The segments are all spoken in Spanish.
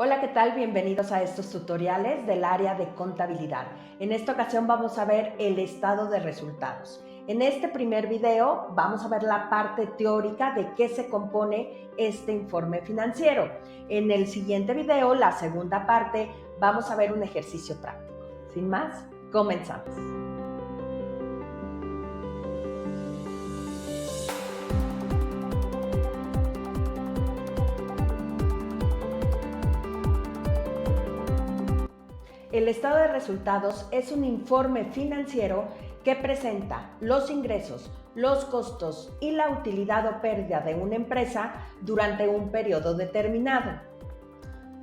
Hola, ¿qué tal? Bienvenidos a estos tutoriales del área de contabilidad. En esta ocasión vamos a ver el estado de resultados. En este primer video vamos a ver la parte teórica de qué se compone este informe financiero. En el siguiente video, la segunda parte, vamos a ver un ejercicio práctico. Sin más, comenzamos. El estado de resultados es un informe financiero que presenta los ingresos, los costos y la utilidad o pérdida de una empresa durante un periodo determinado.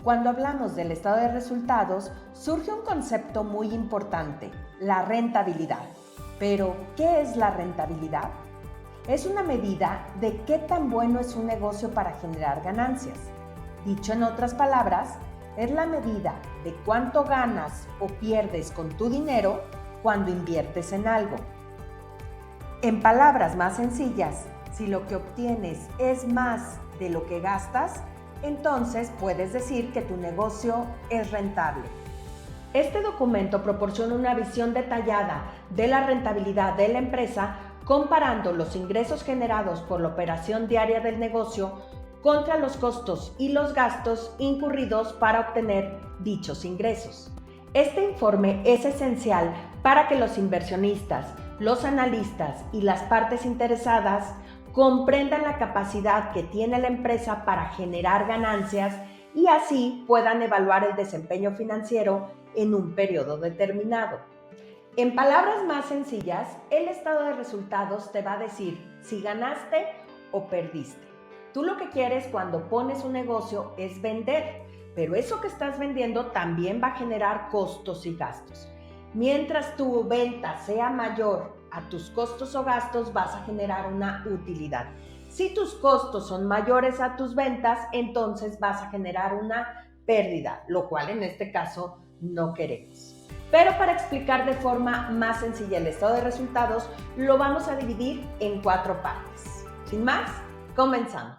Cuando hablamos del estado de resultados, surge un concepto muy importante, la rentabilidad. Pero, ¿qué es la rentabilidad? Es una medida de qué tan bueno es un negocio para generar ganancias. Dicho en otras palabras, es la medida de cuánto ganas o pierdes con tu dinero cuando inviertes en algo. En palabras más sencillas, si lo que obtienes es más de lo que gastas, entonces puedes decir que tu negocio es rentable. Este documento proporciona una visión detallada de la rentabilidad de la empresa comparando los ingresos generados por la operación diaria del negocio contra los costos y los gastos incurridos para obtener dichos ingresos. Este informe es esencial para que los inversionistas, los analistas y las partes interesadas comprendan la capacidad que tiene la empresa para generar ganancias y así puedan evaluar el desempeño financiero en un periodo determinado. En palabras más sencillas, el estado de resultados te va a decir si ganaste o perdiste. Tú lo que quieres cuando pones un negocio es vender, pero eso que estás vendiendo también va a generar costos y gastos. Mientras tu venta sea mayor a tus costos o gastos, vas a generar una utilidad. Si tus costos son mayores a tus ventas, entonces vas a generar una pérdida, lo cual en este caso no queremos. Pero para explicar de forma más sencilla el estado de resultados, lo vamos a dividir en 4 partes. Sin más, comenzamos.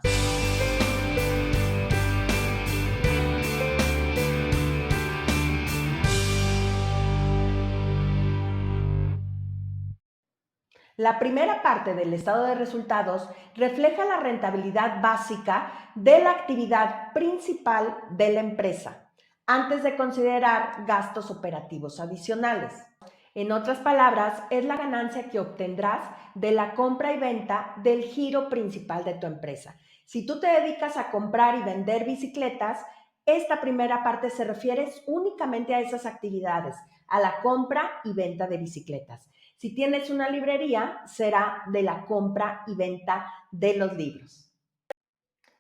La primera parte del estado de resultados refleja la rentabilidad básica de la actividad principal de la empresa, antes de considerar gastos operativos adicionales. En otras palabras, es la ganancia que obtendrás de la compra y venta del giro principal de tu empresa. Si tú te dedicas a comprar y vender bicicletas, esta primera parte se refiere únicamente a esas actividades, a la compra y venta de bicicletas. Si tienes una librería, será de la compra y venta de los libros.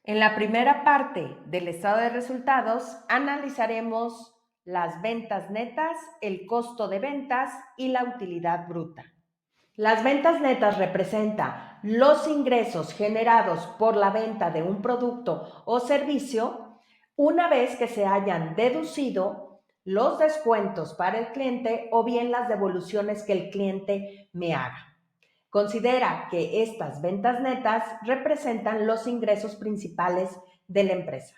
En la primera parte del estado de resultados, analizaremos las ventas netas, el costo de ventas y la utilidad bruta. Las ventas netas representan los ingresos generados por la venta de un producto o servicio una vez que se hayan deducido los descuentos para el cliente o bien las devoluciones que el cliente me haga. Considera que estas ventas netas representan los ingresos principales de la empresa.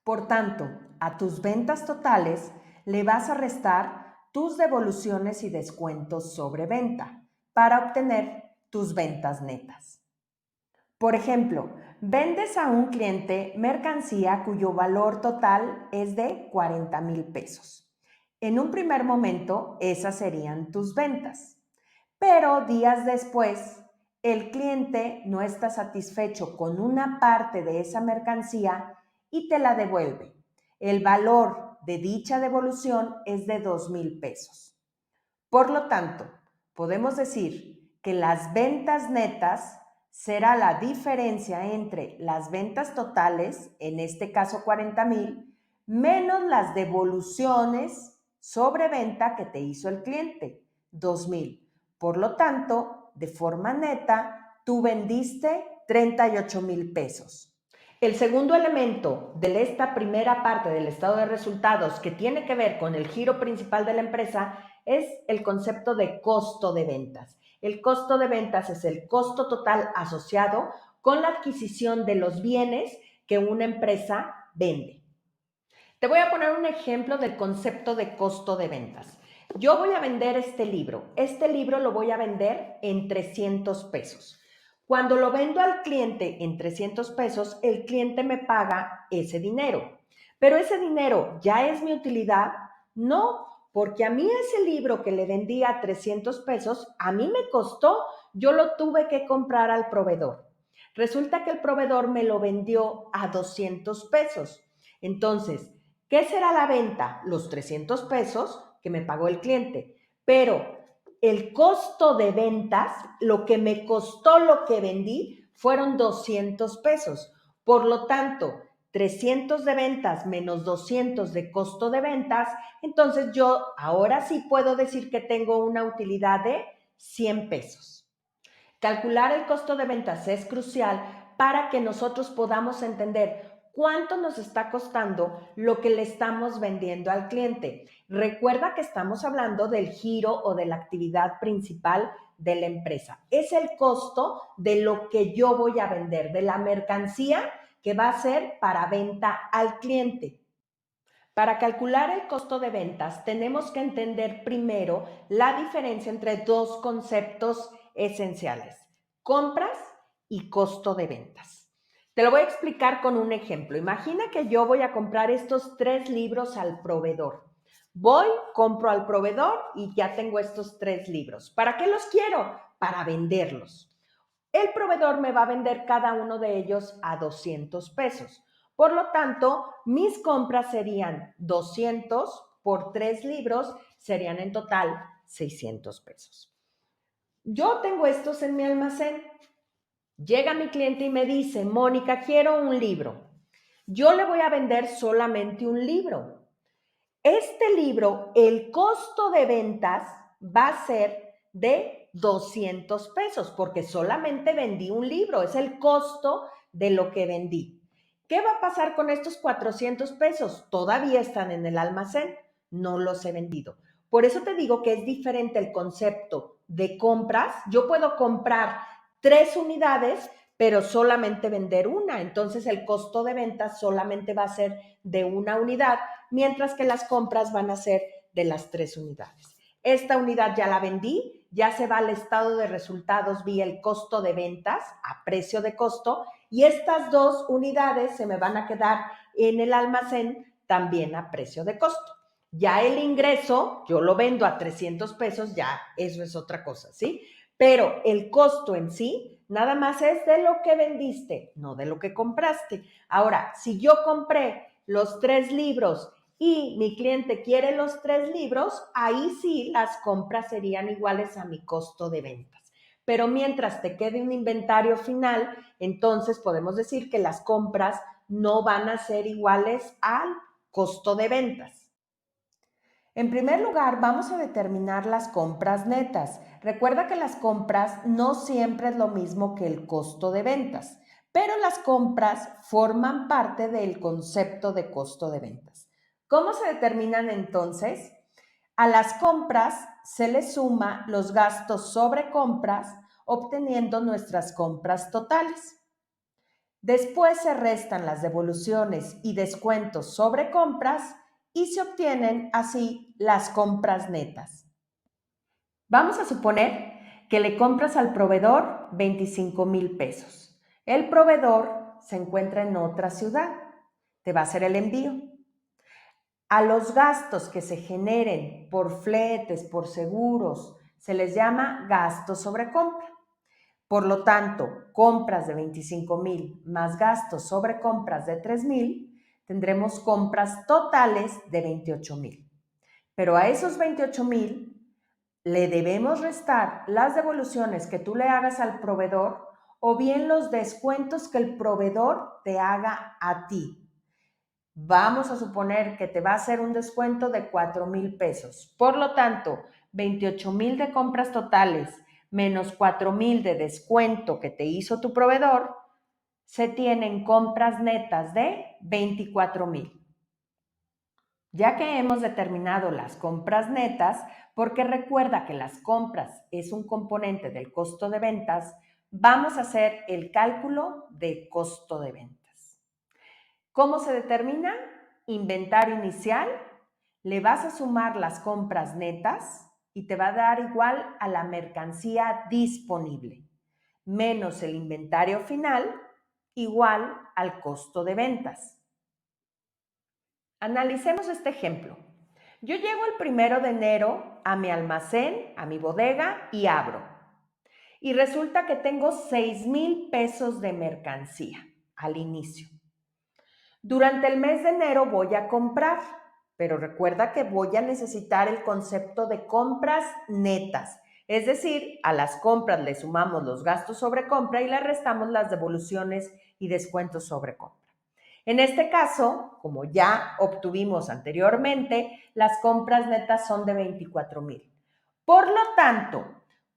Por tanto, a tus ventas totales le vas a restar tus devoluciones y descuentos sobre venta para obtener tus ventas netas. Por ejemplo, vendes a un cliente mercancía cuyo valor total es de 40,000 pesos. En un primer momento, esas serían tus ventas. Pero días después, el cliente no está satisfecho con una parte de esa mercancía y te la devuelve. El valor de dicha devolución es de 2,000 pesos. Por lo tanto, podemos decir que las ventas netas será la diferencia entre las ventas totales, en este caso 40,000, menos las devoluciones sobre venta que te hizo el cliente, 2,000. Por lo tanto, de forma neta, tú vendiste 38,000 pesos. El segundo elemento de esta primera parte del estado de resultados que tiene que ver con el giro principal de la empresa es el concepto de costo de ventas. El costo de ventas es el costo total asociado con la adquisición de los bienes que una empresa vende. Te voy a poner un ejemplo del concepto de costo de ventas. Yo voy a vender este libro. Este libro lo voy a vender en 300 pesos. Cuando lo vendo al cliente en 300 pesos, el cliente me paga ese dinero. Pero ese dinero ya es mi utilidad. No, porque a mí ese libro que le vendí a 300 pesos, a mí me costó, yo lo tuve que comprar al proveedor. Resulta que el proveedor me lo vendió a 200 pesos. Entonces, ¿qué será la venta? Los 300 pesos que me pagó el cliente. Pero el costo de ventas, lo que me costó lo que vendí, fueron 200 pesos. Por lo tanto, 300 de ventas menos 200 de costo de ventas, entonces yo ahora sí puedo decir que tengo una utilidad de 100 pesos. Calcular el costo de ventas es crucial para que nosotros podamos entender cuánto nos está costando lo que le estamos vendiendo al cliente. Recuerda que estamos hablando del giro o de la actividad principal de la empresa. Es el costo de lo que yo voy a vender, de la mercancía que va a ser para venta al cliente. Para calcular el costo de ventas, tenemos que entender primero la diferencia entre dos conceptos esenciales: compras y costo de ventas. Te lo voy a explicar con un ejemplo. Imagina que yo voy a comprar estos 3 libros al proveedor. Voy, compro al proveedor y ya tengo estos 3 libros. ¿Para qué los quiero? Para venderlos. El proveedor me va a vender cada uno de ellos a 200 pesos. Por lo tanto, mis compras serían 200 por 3 libros, serían en total 600 pesos. Yo tengo estos en mi almacén. Llega mi cliente y me dice: Mónica, quiero un libro. Yo le voy a vender solamente un libro. Este libro, el costo de ventas va a ser de 200 pesos, porque solamente vendí un libro, es el costo de lo que vendí. ¿Qué va a pasar con estos 400 pesos? Todavía están en el almacén, no los he vendido. Por eso te digo que es diferente el concepto de compras. Yo puedo comprar 3 unidades, pero solamente vender una. Entonces el costo de ventas solamente va a ser de una unidad, mientras que las compras van a ser de las 3 unidades. Esta unidad ya la vendí, ya se va al estado de resultados vía el costo de ventas a precio de costo, y estas 2 unidades se me van a quedar en el almacén también a precio de costo. Ya el ingreso, yo lo vendo a 300 pesos, ya eso es otra cosa, ¿sí? Pero el costo en sí nada más es de lo que vendiste, no de lo que compraste. Ahora, si yo compré los 3 libros y mi cliente quiere los 3 libros, ahí sí las compras serían iguales a mi costo de ventas. Pero mientras te quede un inventario final, entonces podemos decir que las compras no van a ser iguales al costo de ventas. En primer lugar, vamos a determinar las compras netas. Recuerda que las compras no siempre es lo mismo que el costo de ventas, pero las compras forman parte del concepto de costo de ventas. ¿Cómo se determinan entonces? A las compras se les suma los gastos sobre compras, obteniendo nuestras compras totales. Después se restan las devoluciones y descuentos sobre compras y se obtienen así las compras netas. Vamos a suponer que le compras al proveedor 25,000 pesos. El proveedor se encuentra en otra ciudad. Te va a hacer el envío. A los gastos que se generen por fletes, por seguros, se les llama gastos sobre compra. Por lo tanto, compras de 25,000 más gastos sobre compras de 3,000, tendremos compras totales de 28,000. Pero a esos 28,000 le debemos restar las devoluciones que tú le hagas al proveedor o bien los descuentos que el proveedor te haga a ti. Vamos a suponer que te va a hacer un descuento de 4,000 pesos. Por lo tanto, 28,000 de compras totales menos 4,000 de descuento que te hizo tu proveedor, se tienen compras netas de 24,000. Ya que hemos determinado las compras netas, porque recuerda que las compras es un componente del costo de ventas, vamos a hacer el cálculo de costo de ventas. ¿Cómo se determina? inventario inicial, le vas a sumar las compras netas y te va a dar igual a la mercancía disponible, menos el inventario final, igual al costo de ventas. Analicemos este ejemplo. Yo llego el 1 de enero a mi almacén, a mi bodega y abro. Y resulta que tengo 6,000 pesos de mercancía al inicio. Durante el mes de enero voy a comprar, pero recuerda que voy a necesitar el concepto de compras netas. Es decir, a las compras le sumamos los gastos sobre compra y le restamos las devoluciones y descuentos sobre compra. En este caso, como ya obtuvimos anteriormente, las compras netas son de 24,000. Por lo tanto,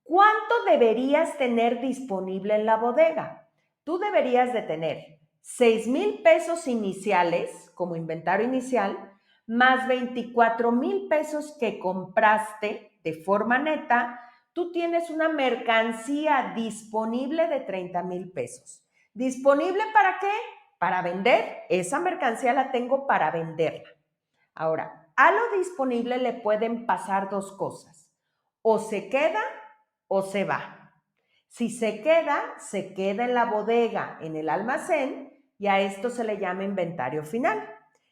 ¿cuánto deberías tener disponible en la bodega? Tú deberías de tener 6,000 pesos iniciales como inventario inicial, más 24,000 pesos que compraste de forma neta. Tú tienes una mercancía disponible de 30,000 pesos. ¿Disponible para qué? Para vender. Esa mercancía la tengo para venderla. Ahora, a lo disponible le pueden pasar dos cosas. O se queda o se va. Si se queda en la bodega, en el almacén, y a esto se le llama inventario final.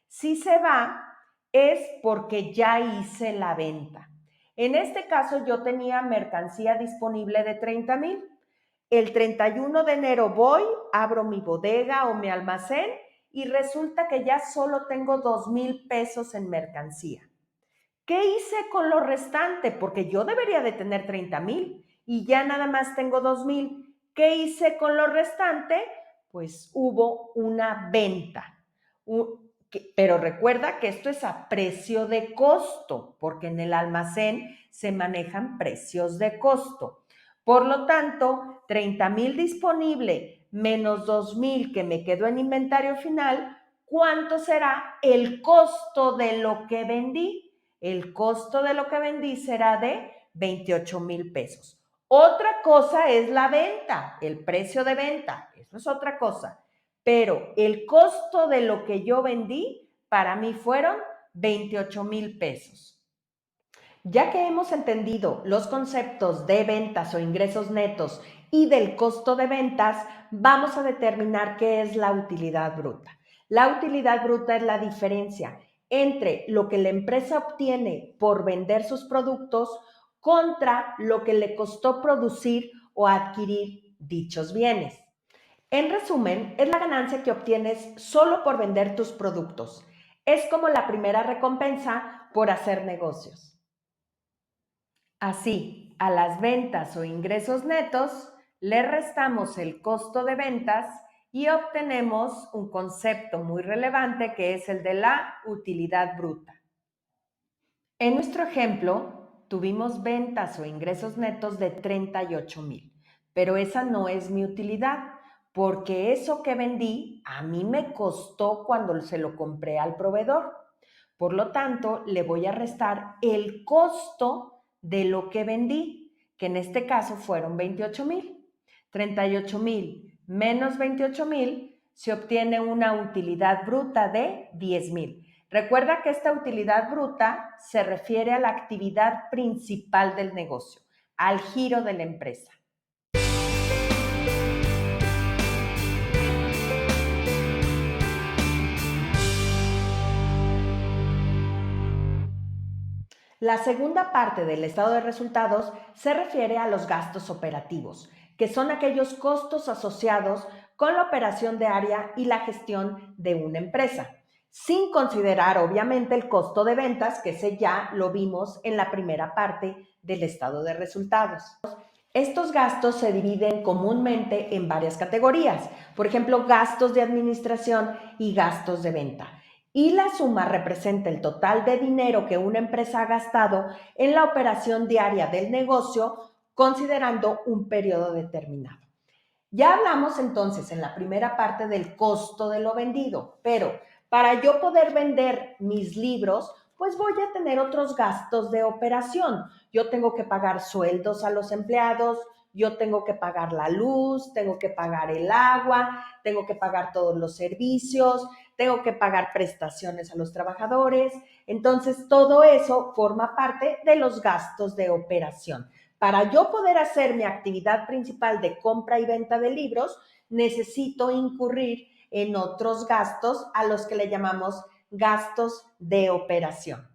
Si se va, es porque ya hice la venta. En este caso, yo tenía mercancía disponible de 30,000. El 31 de enero voy, abro mi bodega o mi almacén y resulta que ya solo tengo 2,000 pesos en mercancía. ¿Qué hice con lo restante? Porque yo debería de tener 30,000 y ya nada más tengo 2,000. ¿Qué hice con lo restante? Pues hubo una venta. Pero recuerda que esto es a precio de costo, porque en el almacén se manejan precios de costo. Por lo tanto, 30,000 disponible menos 2,000 que me quedó en inventario final, ¿cuánto será el costo de lo que vendí? El costo de lo que vendí será de 28,000 pesos. Otra cosa es la venta, el precio de venta, eso es otra cosa. Pero el costo de lo que yo vendí para mí fueron 28,000 pesos. Ya que hemos entendido los conceptos de ventas o ingresos netos y del costo de ventas, vamos a determinar qué es la utilidad bruta. La utilidad bruta es la diferencia entre lo que la empresa obtiene por vender sus productos contra lo que le costó producir o adquirir dichos bienes. En resumen, es la ganancia que obtienes solo por vender tus productos. Es como la primera recompensa por hacer negocios. Así, a las ventas o ingresos netos le restamos el costo de ventas y obtenemos un concepto muy relevante que es el de la utilidad bruta. En nuestro ejemplo, tuvimos ventas o ingresos netos de 38,000, pero esa no es mi utilidad, porque eso que vendí a mí me costó cuando se lo compré al proveedor. Por lo tanto, le voy a restar el costo de lo que vendí, que en este caso fueron 28,000. 38,000 menos 28,000 se obtiene una utilidad bruta de 10,000. Recuerda que esta utilidad bruta se refiere a la actividad principal del negocio, al giro de la empresa. La segunda parte del estado de resultados se refiere a los gastos operativos, que son aquellos costos asociados con la operación diaria y la gestión de una empresa, sin considerar obviamente el costo de ventas, que ese ya lo vimos en la primera parte del estado de resultados. Estos gastos se dividen comúnmente en varias categorías, por ejemplo, gastos de administración y gastos de venta. Y la suma representa el total de dinero que una empresa ha gastado en la operación diaria del negocio, considerando un periodo determinado. Ya hablamos entonces en la primera parte del costo de lo vendido, pero para yo poder vender mis libros, pues voy a tener otros gastos de operación. Yo tengo que pagar sueldos a los empleados, yo tengo que pagar la luz, tengo que pagar el agua, tengo que pagar todos los servicios, tengo que pagar prestaciones a los trabajadores. Entonces, todo eso forma parte de los gastos de operación. Para yo poder hacer mi actividad principal de compra y venta de libros, necesito incurrir en otros gastos a los que le llamamos gastos de operación.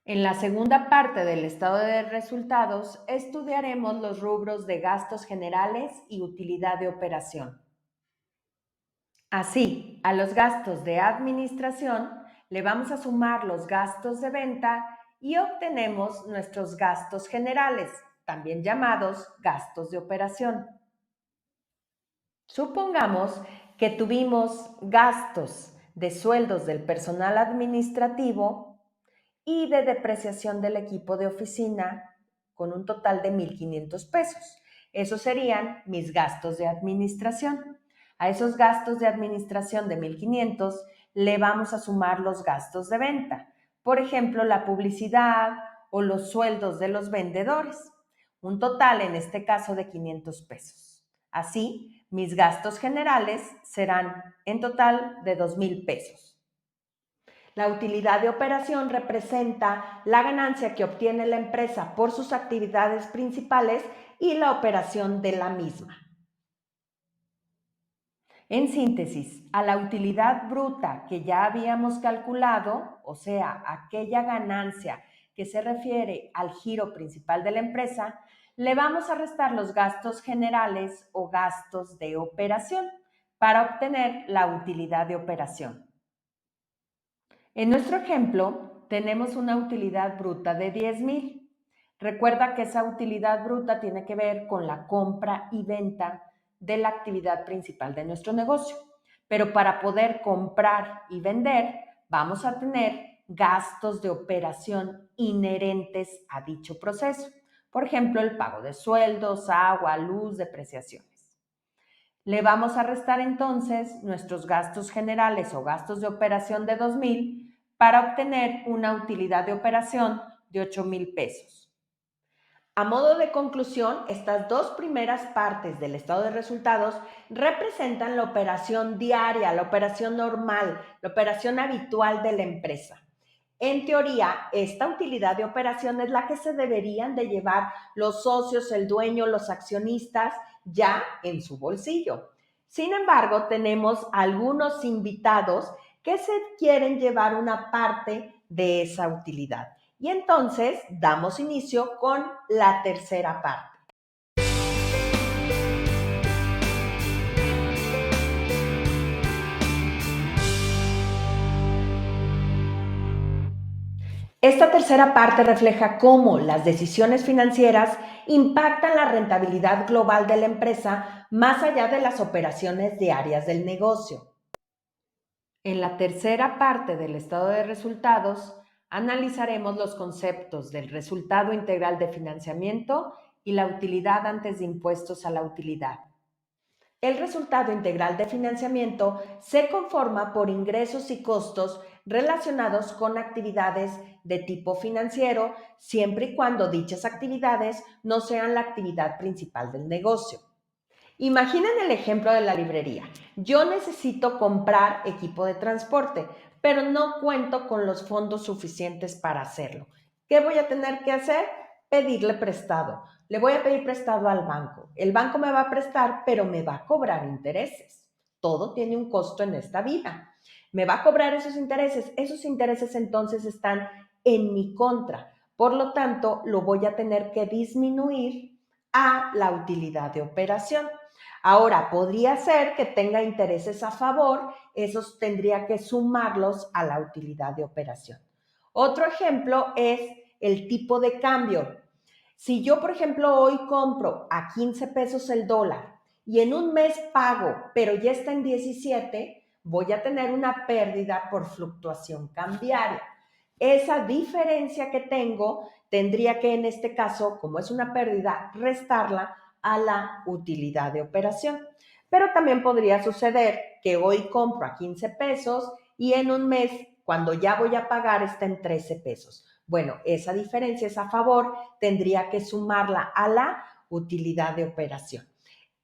En la segunda parte del estado de resultados estudiaremos los rubros de gastos generales y utilidad de operación. Así, a los gastos de administración le vamos a sumar los gastos de venta y obtenemos nuestros gastos generales, también llamados gastos de operación. Supongamos que tuvimos gastos de sueldos del personal administrativo y de depreciación del equipo de oficina con un total de 1,500 pesos. Esos serían mis gastos de administración. A esos gastos de administración de 1,500 le vamos a sumar los gastos de venta. Por ejemplo, la publicidad o los sueldos de los vendedores. Un total, en este caso, de 500 pesos. Así, mis gastos generales serán en total de 2,000 pesos. La utilidad de operación representa la ganancia que obtiene la empresa por sus actividades principales y la operación de la misma. En síntesis, a la utilidad bruta que ya habíamos calculado, o sea, aquella ganancia que se refiere al giro principal de la empresa, le vamos a restar los gastos generales o gastos de operación para obtener la utilidad de operación. En nuestro ejemplo, tenemos una utilidad bruta de 10,000. Recuerda que esa utilidad bruta tiene que ver con la compra y venta de la actividad principal de nuestro negocio. Pero para poder comprar y vender, vamos a tener gastos de operación inherentes a dicho proceso. Por ejemplo, el pago de sueldos, agua, luz, depreciaciones. Le vamos a restar entonces nuestros gastos generales o gastos de operación de 2,000 para obtener una utilidad de operación de 8,000 pesos. A modo de conclusión, estas dos primeras partes del estado de resultados representan la operación diaria, la operación normal, la operación habitual de la empresa. En teoría, esta utilidad de operación es la que se deberían de llevar los socios, el dueño, los accionistas ya en su bolsillo. Sin embargo, tenemos algunos invitados que se quieren llevar una parte de esa utilidad. Y entonces damos inicio con la tercera parte. Esta tercera parte refleja cómo las decisiones financieras impactan la rentabilidad global de la empresa más allá de las operaciones diarias del negocio. En la tercera parte del estado de resultados, analizaremos los conceptos del resultado integral de financiamiento y la utilidad antes de impuestos a la utilidad. El resultado integral de financiamiento se conforma por ingresos y costos relacionados con actividades de tipo financiero, siempre y cuando dichas actividades no sean la actividad principal del negocio. Imaginen el ejemplo de la librería. Yo necesito comprar equipo de transporte, pero no cuento con los fondos suficientes para hacerlo. ¿Qué voy a tener que hacer? Pedirle prestado. Le voy a pedir prestado al banco. El banco me va a prestar, pero me va a cobrar intereses. Todo tiene un costo en esta vida. Me va a cobrar esos intereses. Esos intereses entonces están en mi contra. Por lo tanto, lo voy a tener que disminuir a la utilidad de operación. Ahora, podría ser que tenga intereses a favor, esos tendría que sumarlos a la utilidad de operación. Otro ejemplo es el tipo de cambio. Si yo, por ejemplo, hoy compro a 15 pesos el dólar y en un mes pago, pero ya está en 17, voy a tener una pérdida por fluctuación cambiaria. Esa diferencia que tengo tendría que, en este caso, como es una pérdida, restarla a la utilidad de operación. Pero también podría suceder que hoy compro a 15 pesos y en un mes, cuando ya voy a pagar, está en 13 pesos. Bueno, esa diferencia es a favor, tendría que sumarla a la utilidad de operación.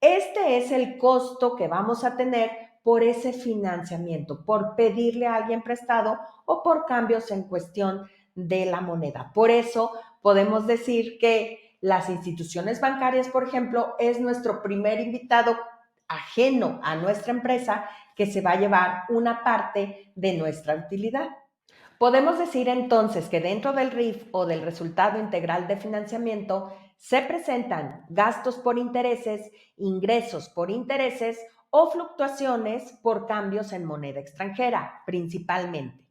Este es el costo que vamos a tener por ese financiamiento, por pedirle a alguien prestado o por cambios en cuestión de la moneda. Por eso podemos decir que las instituciones bancarias, por ejemplo, es nuestro primer invitado ajeno a nuestra empresa que se va a llevar una parte de nuestra utilidad. Podemos decir entonces que dentro del RIF o del resultado integral de financiamiento se presentan gastos por intereses, ingresos por intereses o fluctuaciones por cambios en moneda extranjera, principalmente.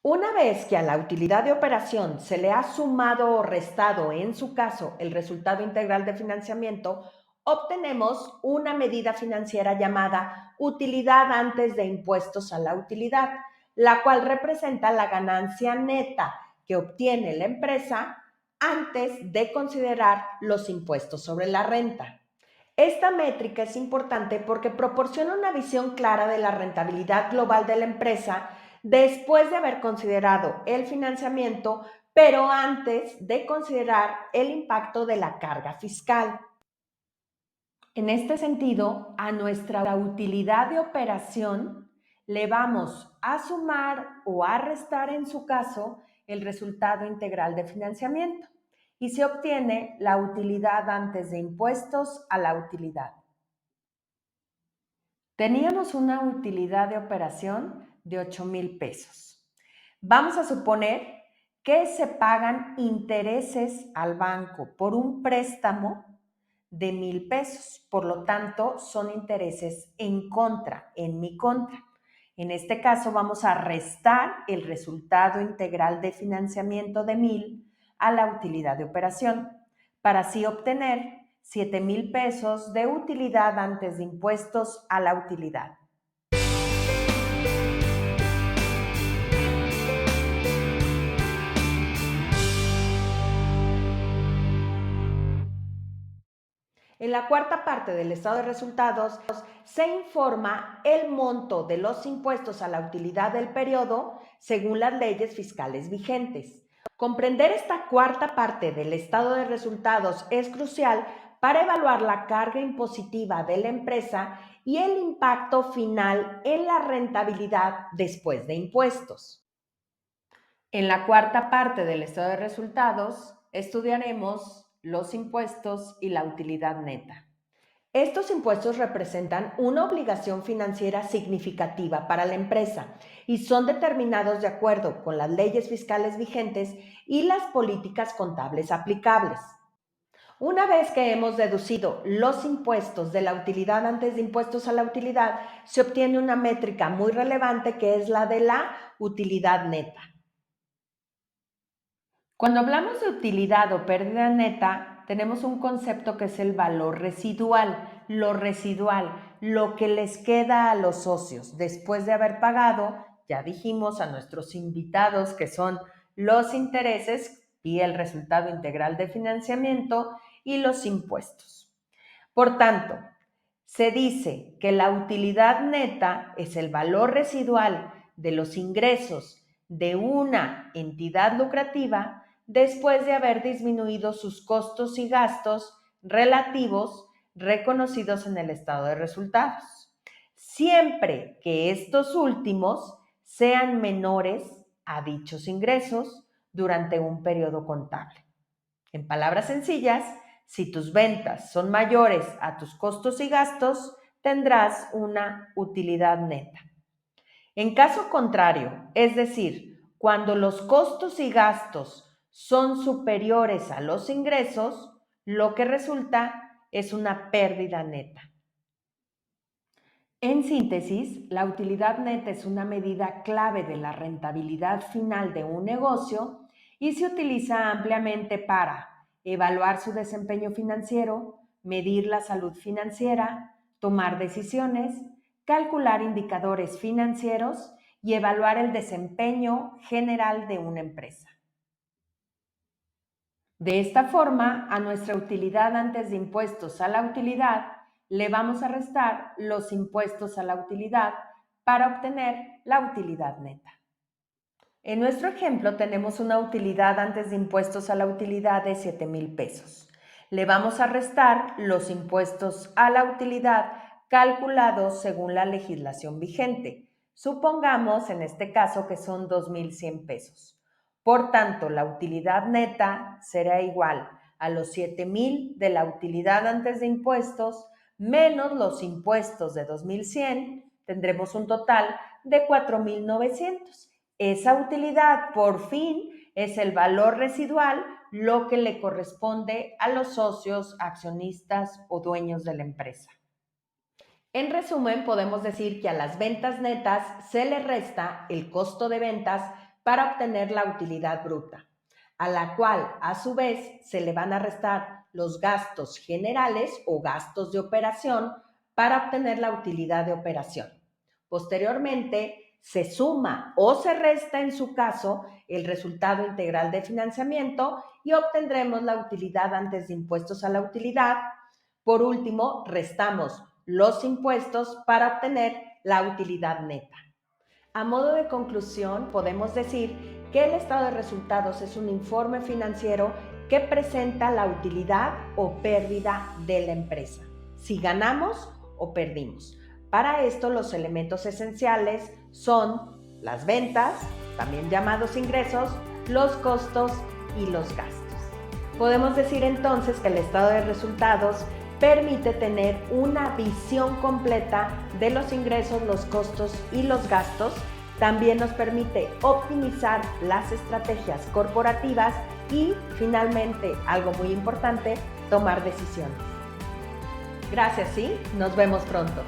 Una vez que a la utilidad de operación se le ha sumado o restado, en su caso, el resultado integral de financiamiento, obtenemos una medida financiera llamada utilidad antes de impuestos a la utilidad, la cual representa la ganancia neta que obtiene la empresa antes de considerar los impuestos sobre la renta. Esta métrica es importante porque proporciona una visión clara de la rentabilidad global de la empresa después de haber considerado el financiamiento, pero antes de considerar el impacto de la carga fiscal. En este sentido, a nuestra utilidad de operación le vamos a sumar o a restar, en su caso, el resultado integral de financiamiento y se obtiene la utilidad antes de impuestos a la utilidad. Teníamos una utilidad de operación de 8,000 pesos. Vamos a suponer que se pagan intereses al banco por un préstamo de 1,000 pesos. Por lo tanto, son intereses en mi contra. En este caso, vamos a restar el resultado integral de financiamiento de 1,000 a la utilidad de operación, para así obtener 7,000 pesos de utilidad antes de impuestos a la utilidad. En la cuarta parte del estado de resultados se informa el monto de los impuestos a la utilidad del periodo según las leyes fiscales vigentes. Comprender esta cuarta parte del estado de resultados es crucial para evaluar la carga impositiva de la empresa y el impacto final en la rentabilidad después de impuestos. En la cuarta parte del estado de resultados estudiaremos los impuestos y la utilidad neta. Estos impuestos representan una obligación financiera significativa para la empresa y son determinados de acuerdo con las leyes fiscales vigentes y las políticas contables aplicables. Una vez que hemos deducido los impuestos de la utilidad antes de impuestos a la utilidad, se obtiene una métrica muy relevante que es la de la utilidad neta. Cuando hablamos de utilidad o pérdida neta, tenemos un concepto que es el valor residual, lo que les queda a los socios después de haber pagado, ya dijimos a nuestros invitados que son los intereses y el resultado integral de financiamiento y los impuestos. Por tanto, se dice que la utilidad neta es el valor residual de los ingresos de una entidad lucrativa después de haber disminuido sus costos y gastos relativos reconocidos en el estado de resultados, siempre que estos últimos sean menores a dichos ingresos durante un periodo contable. En palabras sencillas, si tus ventas son mayores a tus costos y gastos, tendrás una utilidad neta. En caso contrario, es decir, cuando los costos y gastos son superiores a los ingresos, lo que resulta es una pérdida neta. En síntesis, la utilidad neta es una medida clave de la rentabilidad final de un negocio y se utiliza ampliamente para evaluar su desempeño financiero, medir la salud financiera, tomar decisiones, calcular indicadores financieros y evaluar el desempeño general de una empresa. De esta forma, a nuestra utilidad antes de impuestos a la utilidad le vamos a restar los impuestos a la utilidad para obtener la utilidad neta. En nuestro ejemplo tenemos una utilidad antes de impuestos a la utilidad de 7,000 pesos. Le vamos a restar los impuestos a la utilidad calculados según la legislación vigente. Supongamos en este caso que son 2,100 pesos. Por tanto, la utilidad neta será igual a los 7,000 de la utilidad antes de impuestos menos los impuestos de 2,100, tendremos un total de 4,900. Esa utilidad, por fin, es el valor residual, lo que le corresponde a los socios, accionistas o dueños de la empresa. En resumen, podemos decir que a las ventas netas se le resta el costo de ventas para obtener la utilidad bruta, a la cual a su vez se le van a restar los gastos generales o gastos de operación para obtener la utilidad de operación. Posteriormente, se suma o se resta en su caso el resultado integral de financiamiento y obtendremos la utilidad antes de impuestos a la utilidad. Por último, restamos los impuestos para obtener la utilidad neta. A modo de conclusión, podemos decir que el estado de resultados es un informe financiero que presenta la utilidad o pérdida de la empresa, si ganamos o perdimos. Para esto, los elementos esenciales son las ventas, también llamados ingresos, los costos y los gastos. Podemos decir entonces que el estado de resultados permite tener una visión completa de los ingresos, los costos y los gastos. También nos permite optimizar las estrategias corporativas y, finalmente, algo muy importante, tomar decisiones. Gracias y nos vemos pronto.